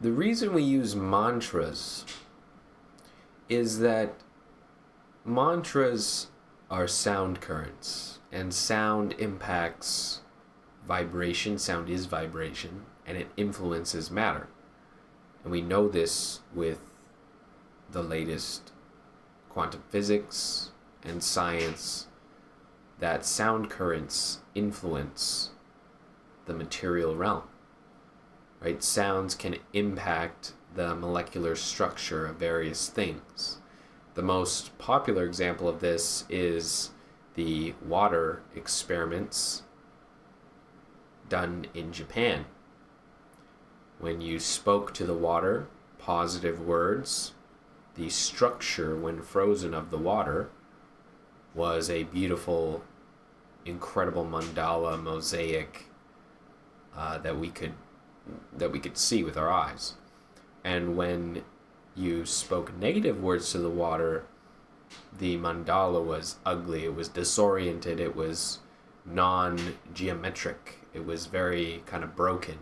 The reason we use mantras is that mantras are sound currents, and sound impacts vibration. Sound is vibration, and it influences matter. And we know this with the latest quantum physics and science, that sound currents influence the material realm. Right? Sounds can impact the molecular structure of various things. The most popular example of this is the water experiments done in Japan. When you spoke to the water positive words, the structure, when frozen, of the water was a beautiful, incredible mandala mosaic that we could see with our eyes. And when you spoke negative words to the water, the mandala was ugly, it was disoriented, it was non-geometric, it was very kind of broken.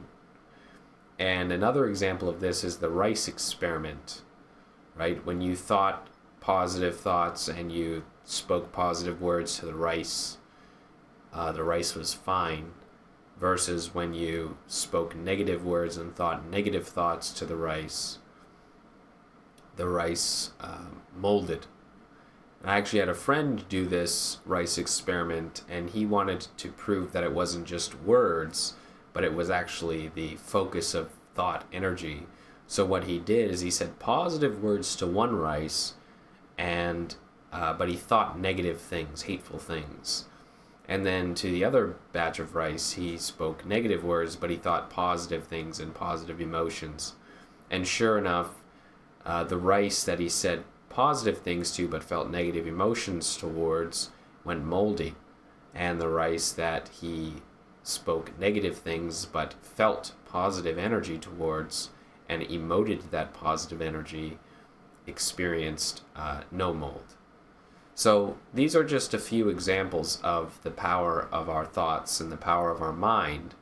And another example of this is the rice experiment, right? When you thought positive thoughts and you spoke positive words to the rice was fine, versus when you spoke negative words and thought negative thoughts to the rice molded. And I actually had a friend do this rice experiment, and he wanted to prove that it wasn't just words, but it was actually the focus of thought energy. So what he did is he said positive words to one rice, and but he thought negative things, hateful things. And then to the other batch of rice, he spoke negative words, but he thought positive things and positive emotions. And sure enough, the rice that he said positive things to but felt negative emotions towards went moldy. And the rice that he spoke negative things but felt positive energy towards and emoted that positive energy experienced no mold. So these are just a few examples of the power of our thoughts and the power of our mind.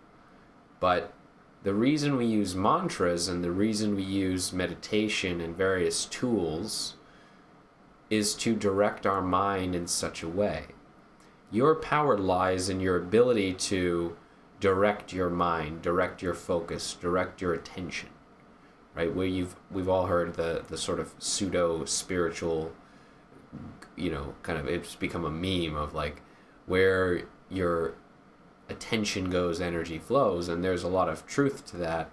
But the reason we use mantras and the reason we use meditation and various tools is to direct our mind in such a way. Your power lies in your ability to direct your mind, direct your focus, direct your attention. Right? We've all heard the sort of pseudo-spiritual, kind of, it's become a meme of like where your attention goes, energy flows, and there's a lot of truth to that,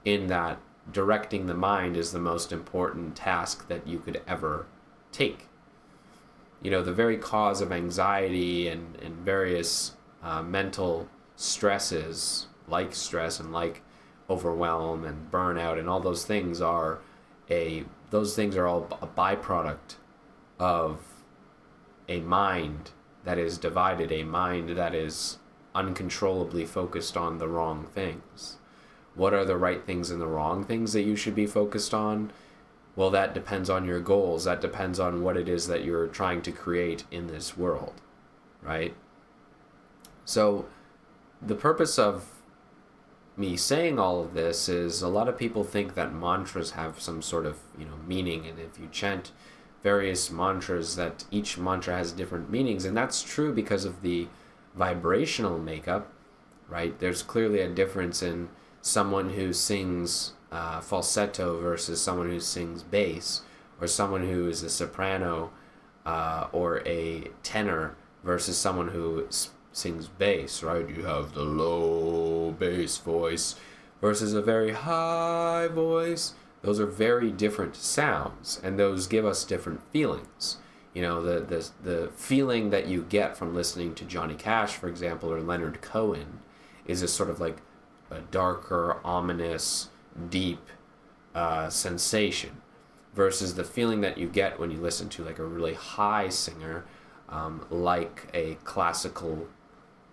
in that directing the mind is the most important task that you could ever take. The very cause of anxiety and various mental stresses, like stress and like overwhelm and burnout and all those things are all a byproduct of a mind that is divided, a mind that is uncontrollably focused on the wrong things. What are the right things and the wrong things that you should be focused on? Well, that depends on your goals. That depends on what it is that you're trying to create in this world, right? So the purpose of me saying all of this is, a lot of people think that mantras have some sort of meaning, and if you chant various mantras, that each mantra has different meanings, and that's true because of the vibrational makeup, right? There's clearly a difference in someone who sings falsetto versus someone who sings bass, or someone who is a soprano or a tenor versus someone who sings bass, right? You have the low bass voice versus a very high voice. Those are very different sounds, and those give us different feelings. The feeling that you get from listening to Johnny Cash, for example, or Leonard Cohen, is a sort of like a darker, ominous, deep sensation, versus the feeling that you get when you listen to like a really high singer, like a classical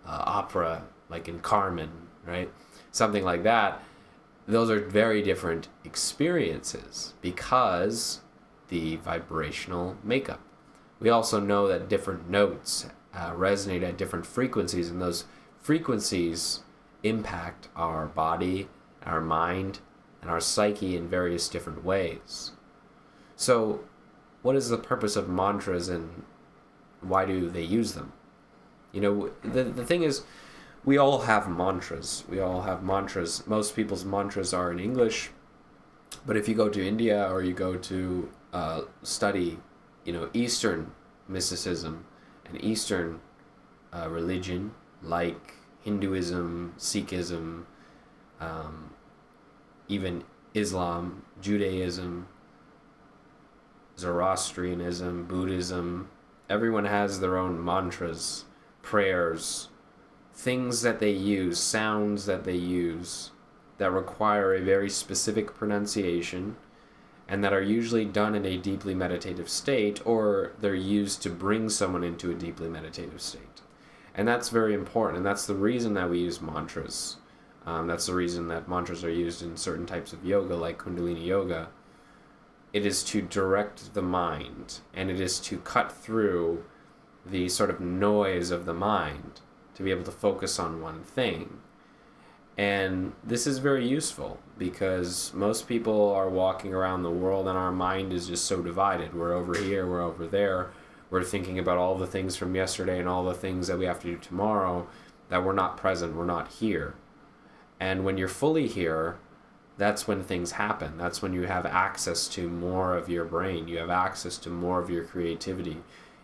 opera, like in Carmen, right? Something like that. Those are very different experiences because the vibrational makeup. We also know that different notes resonate at different frequencies, and those frequencies impact our body, our mind, and our psyche in various different ways. So, what is the purpose of mantras and why do they use them? The thing is, we all have mantras. We all have mantras. Most people's mantras are in English, but if you go to India or you go to study, Eastern mysticism and Eastern religion, like Hinduism, Sikhism, even Islam, Judaism, Zoroastrianism, Buddhism, everyone has their own mantras, prayers, things that they use, sounds that they use that require a very specific pronunciation and that are usually done in a deeply meditative state, or they're used to bring someone into a deeply meditative state. And that's very important, and that's the reason that we use mantras. That's the reason that mantras are used in certain types of yoga, like Kundalini yoga. It is to direct the mind, and it is to cut through the sort of noise of the mind to be able to focus on one thing. And this is very useful because most people are walking around the world and our mind is just so divided. We're over here, we're over there. We're thinking about all the things from yesterday and all the things that we have to do tomorrow, that we're not present, we're not here. And when you're fully here, that's when things happen. That's when you have access to more of your brain. You have access to more of your creativity.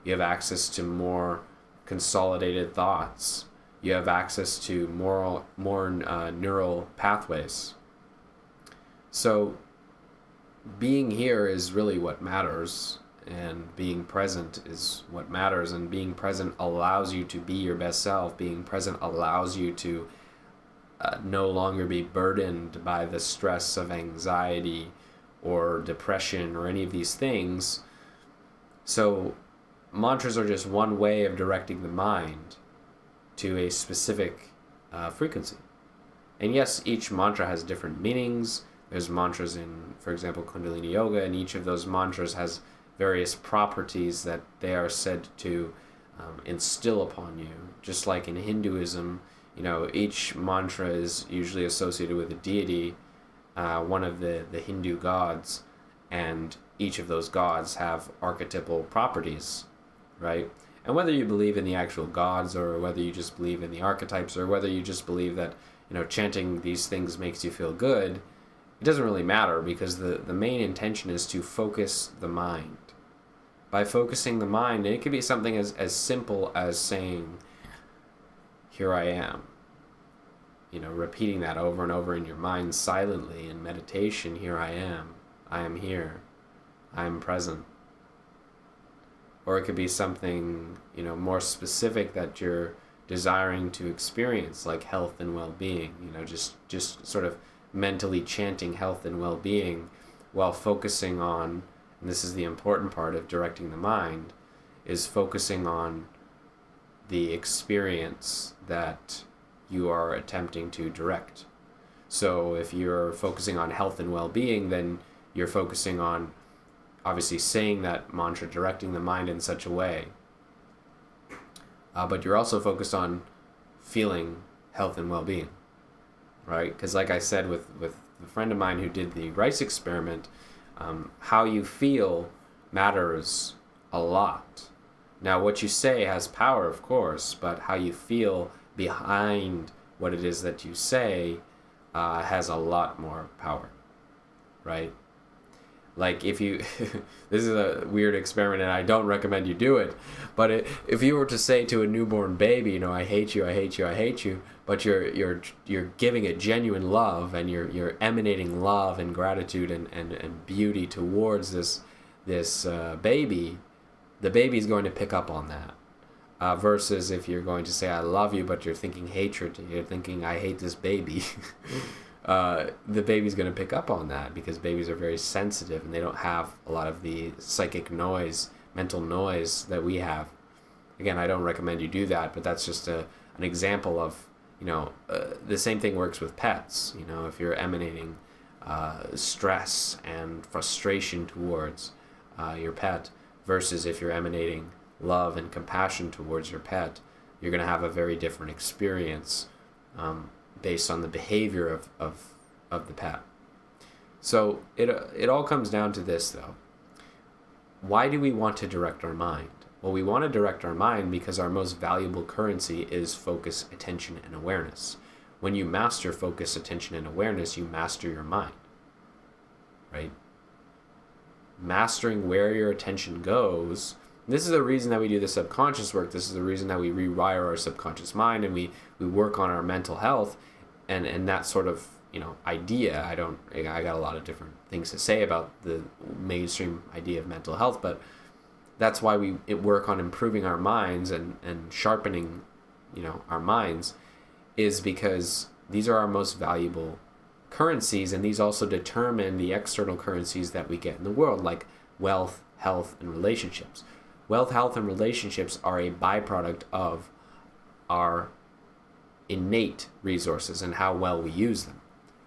You have access to more consolidated thoughts. You have access to more neural pathways. So being here is really what matters, and being present is what matters, and being present allows you to be your best self. Being present allows you to no longer be burdened by the stress of anxiety or depression or any of these things. So mantras are just one way of directing the mind to a specific frequency. And yes, each mantra has different meanings. There's mantras in, for example, Kundalini Yoga, and each of those mantras has various properties that they are said to instill upon you. Just like in Hinduism, each mantra is usually associated with a deity, one of the Hindu gods, and each of those gods have archetypal properties, right? And whether you believe in the actual gods, or whether you just believe in the archetypes, or whether you just believe that chanting these things makes you feel good, it doesn't really matter, because the main intention is to focus the mind. By focusing the mind, and it could be something as simple as saying, "Here I am." Repeating that over and over in your mind silently in meditation. Here I am here, I am present. Or it could be something, more specific that you're desiring to experience, like health and well-being. Just sort of mentally chanting health and well-being while focusing on, and this is the important part of directing the mind, is focusing on the experience that you are attempting to direct. So if you're focusing on health and well-being, then you're focusing on obviously saying that mantra, directing the mind in such a way. But you're also focused on feeling health and well-being, right? Because like I said with a friend of mine who did the rice experiment, how you feel matters a lot. Now, what you say has power, of course, but how you feel behind what it is that you say has a lot more power, right? Like if you, this is a weird experiment and I don't recommend you do it, but if you were to say to a newborn baby, I hate you, I hate you, I hate you, but you're giving it genuine love, and you're emanating love and gratitude and beauty towards this baby, the baby's going to pick up on that. Versus if you're going to say I love you, but you're thinking hatred, you're thinking I hate this baby, the baby's going to pick up on that, because babies are very sensitive and they don't have a lot of the psychic noise, mental noise that we have. Again, I don't recommend you do that, but that's just an example of, the same thing works with pets. If you're emanating stress and frustration towards your pet, versus if you're emanating love and compassion towards your pet, you're going to have a very different experience based on the behavior of the pet. So it all comes down to this, though. Why do we want to direct our mind? Well, we want to direct our mind because our most valuable currency is focus, attention, and awareness. When you master focus, attention, and awareness, you master your mind, right? Mastering where your attention goes. This is the reason that we do the subconscious work. This is the reason that we rewire our subconscious mind and we work on our mental health and that sort of, idea. I got a lot of different things to say about the mainstream idea of mental health, but that's why we work on improving our minds and sharpening, our minds, is because these are our most valuable currencies, and these also determine the external currencies that we get in the world, like wealth, health, and relationships. Wealth, health, and relationships are a byproduct of our innate resources and how well we use them,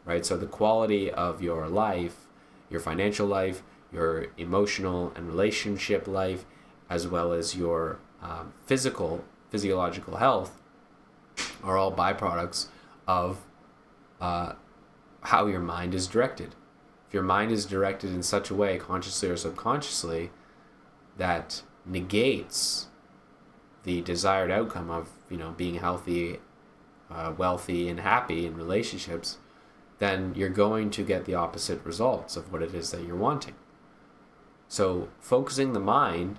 right? So the quality of your life, your financial life, your emotional and relationship life, as well as your physiological health, are all byproducts of how your mind is directed. If your mind is directed in such a way, consciously or subconsciously, that negates the desired outcome of being healthy, wealthy, and happy in relationships, then you're going to get the opposite results of what it is that you're wanting. So focusing the mind,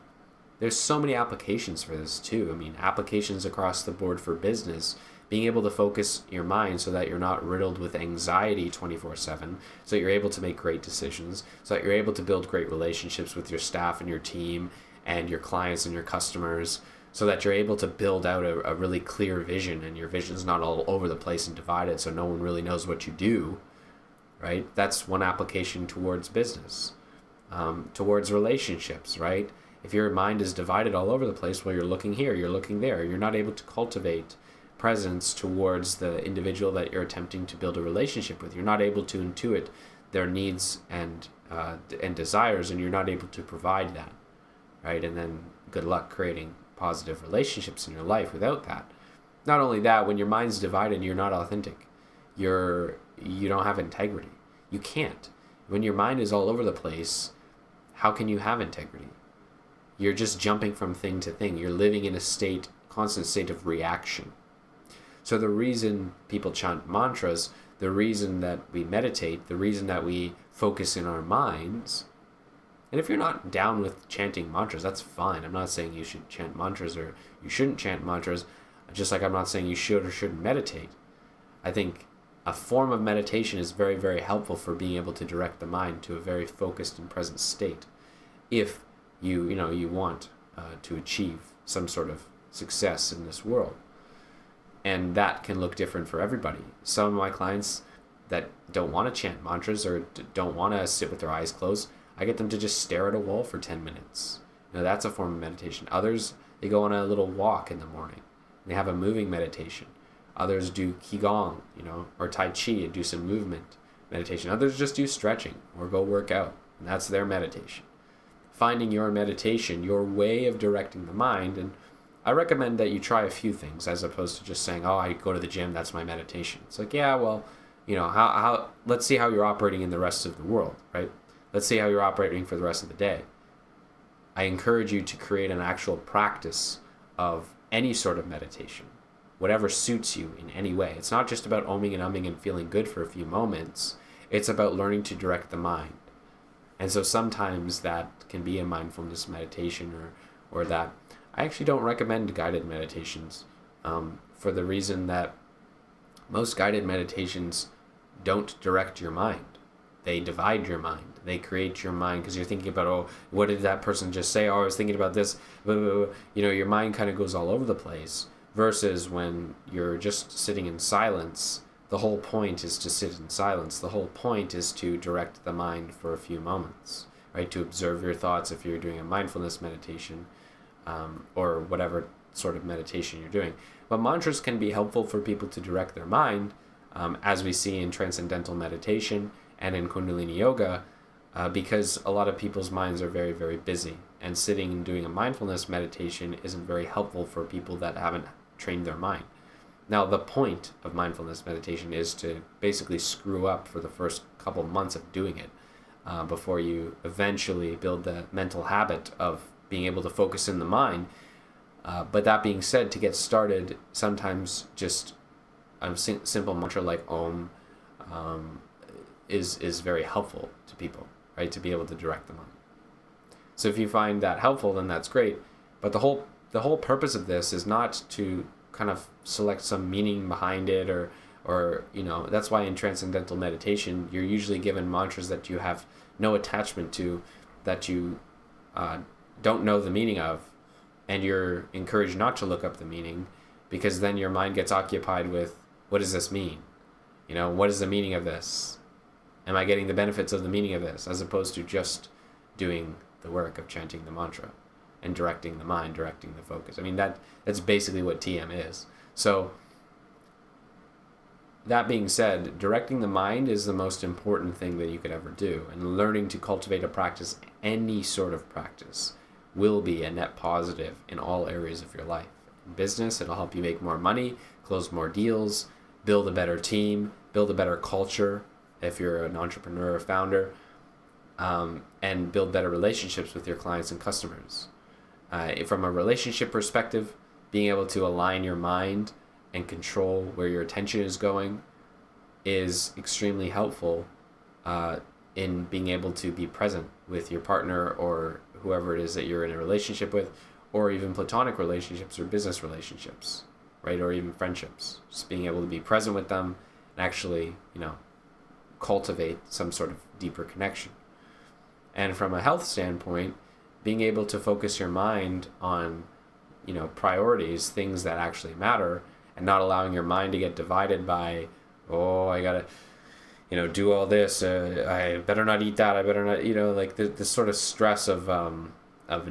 there's so many applications for this too. I mean, applications across the board for business, being able to focus your mind so that you're not riddled with anxiety 24/7, so that you're able to make great decisions, so that you're able to build great relationships with your staff and your team and your clients and your customers, so that you're able to build out a really clear vision, and your vision's not all over the place and divided so no one really knows what you do, right? That's one application towards business. Towards relationships, right? If your mind is divided all over the place, well, you're looking here, you're looking there, you're not able to cultivate presence towards the individual that you're attempting to build a relationship with. You're not able to intuit their needs and desires, and you're not able to provide that, right? And then good luck creating positive relationships in your life without that. Not only that, when your mind's divided, you're not authentic. You don't have integrity. You can't. When your mind is all over the place, how can you have integrity? You're just jumping from thing to thing. You're living in a constant state of reaction. So the reason people chant mantras, the reason that we meditate, the reason that we focus in our minds, and if you're not down with chanting mantras, that's fine. I'm not saying you should chant mantras or you shouldn't chant mantras, just like I'm not saying you should or shouldn't meditate. I think a form of meditation is very, very helpful for being able to direct the mind to a very focused and present state if you want to achieve some sort of success in this world. And that can look different for everybody. Some of my clients that don't want to chant mantras or don't want to sit with their eyes closed, I get them to just stare at a wall for 10 minutes. That's a form of meditation. Others, they go on a little walk in the morning. They have a moving meditation. Others do Qigong, or Tai Chi and do some movement meditation. Others just do stretching or go work out, and that's their meditation. Finding your meditation, your way of directing the mind, and I recommend that you try a few things as opposed to just saying, oh, I go to the gym, that's my meditation. It's like, yeah, well, how let's see how you're operating in the rest of the world, right? Let's see how you're operating for the rest of the day. I encourage you to create an actual practice of any sort of meditation, whatever suits you in any way. It's not just about oming and umming and feeling good for a few moments. It's about learning to direct the mind. And so sometimes that can be a mindfulness meditation or that. I actually don't recommend guided meditations for the reason that most guided meditations don't direct your mind. They divide your mind. They create your mind because you're thinking about, oh, what did that person just say? Oh, I was thinking about this. Your mind kind of goes all over the place. Versus when you're just sitting in silence, the whole point is to sit in silence. The whole point is to direct the mind for a few moments, right? To observe your thoughts if you're doing a mindfulness meditation or whatever sort of meditation you're doing. But mantras can be helpful for people to direct their mind, as we see in transcendental meditation and in Kundalini Yoga, because a lot of people's minds are very, very busy. And sitting and doing a mindfulness meditation isn't very helpful for people that haven't trained their mind. Now, the point of mindfulness meditation is to basically screw up for the first couple months of doing it before you eventually build the mental habit of being able to focus in the mind. But that being said, to get started, sometimes just a simple mantra like Om is very helpful to people, right? To be able to direct the mind. So if you find that helpful, then that's great. But the whole purpose of this is not to kind of select some meaning behind it, or that's why in transcendental meditation you're usually given mantras that you have no attachment to, that you don't know the meaning of, and you're encouraged not to look up the meaning, because then your mind gets occupied with, what does this mean? What is the meaning of this? Am I getting the benefits of the meaning of this? As opposed to just doing the work of chanting the mantra and directing the mind, directing the focus. I mean, that's basically what TM is. So that being said, directing the mind is the most important thing that you could ever do. And learning to cultivate a practice, any sort of practice, will be a net positive in all areas of your life. In business, it'll help you make more money, close more deals, build a better team, build a better culture if you're an entrepreneur or founder, and build better relationships with your clients and customers. From a relationship perspective, being able to align your mind and control where your attention is going is extremely helpful in being able to be present with your partner or whoever it is that you're in a relationship with, or even platonic relationships or business relationships, right? Or even friendships. Just being able to be present with them and actually, cultivate some sort of deeper connection. And from a health standpoint, being able to focus your mind on, priorities, things that actually matter, and not allowing your mind to get divided by, I gotta, do all this. I better not eat that. I better not, like this sort of stress of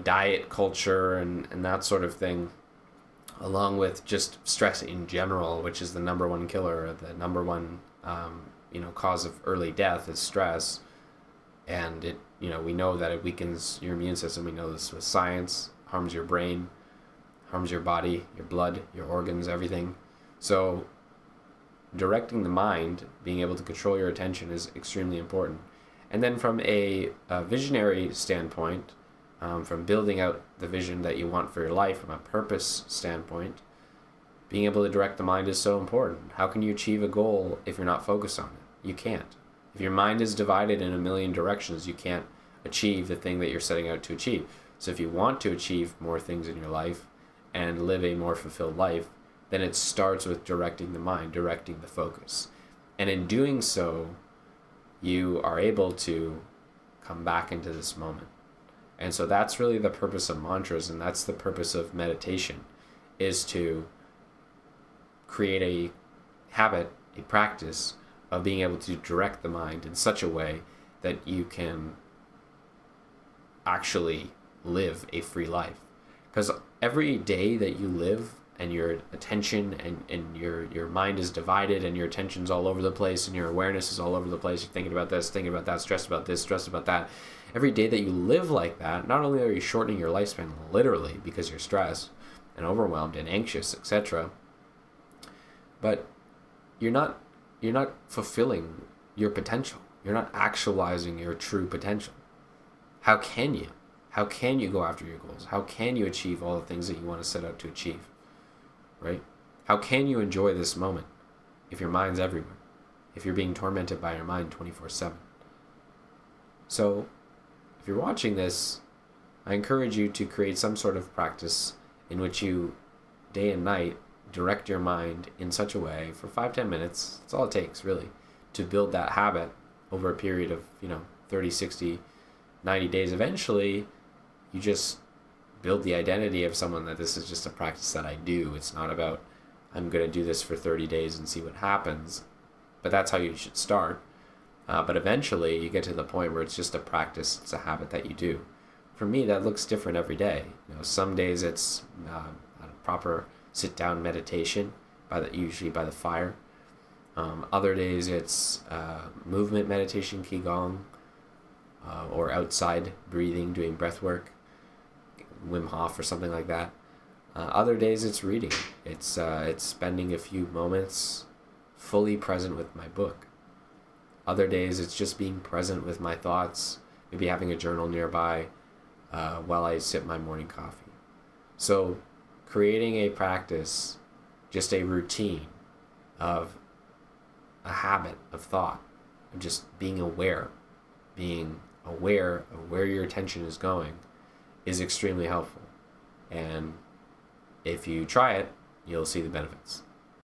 diet culture and that sort of thing, along with just stress in general, which is the number one killer, the number one, cause of early death is stress. And it, we know that it weakens your immune system. We know this with science, harms your brain, harms your body, your blood, your organs, everything. So directing the mind, being able to control your attention is extremely important. And then from a visionary standpoint, from building out the vision that you want for your life, from a purpose standpoint, being able to direct the mind is so important. How can you achieve a goal if you're not focused on it? You can't. If your mind is divided in a million directions, you can't achieve the thing that you're setting out to achieve. So if you want to achieve more things in your life and live a more fulfilled life, then it starts with directing the mind, directing the focus. And in doing so, you are able to come back into this moment. And so that's really the purpose of mantras, and that's the purpose of meditation, is to create a habit, a practice of being able to direct the mind in such a way that you can actually live a free life. Because every day that you live and your attention and your mind is divided and your attention's all over the place and your awareness is all over the place, you're thinking about this, thinking about that, stressed about this, stressed about that. Every day that you live like that, not only are you shortening your lifespan literally because you're stressed and overwhelmed and anxious, etc., but you're not fulfilling your potential. You're not actualizing your true potential. How can you? How can you go after your goals? How can you achieve all the things that you want to set out to achieve? Right? How can you enjoy this moment if your mind's everywhere? If you're being tormented by your mind 24/7? So, if you're watching this, I encourage you to create some sort of practice in which you, day and night, direct your mind in such a way for 5-10 minutes. That's all it takes, really, to build that habit over a period of 30, 60, 90 days. Eventually you just build the identity of someone that this is just a practice that I do. It's not about I'm going to do this for 30 days and see what happens, but that's how you should start. But eventually you get to the point where it's just a practice, it's a habit that you do. For me, that looks different every day. Some days it's a proper sit-down meditation, usually by the fire. Other days it's movement meditation, qigong, or outside breathing, doing breath work, Wim Hof or something like that. Other days it's reading. It's spending a few moments fully present with my book. Other days it's just being present with my thoughts, maybe having a journal nearby while I sip my morning coffee. So creating a practice, just a routine of a habit of thought, of just being aware of where your attention is going is extremely helpful. And if you try it, you'll see the benefits.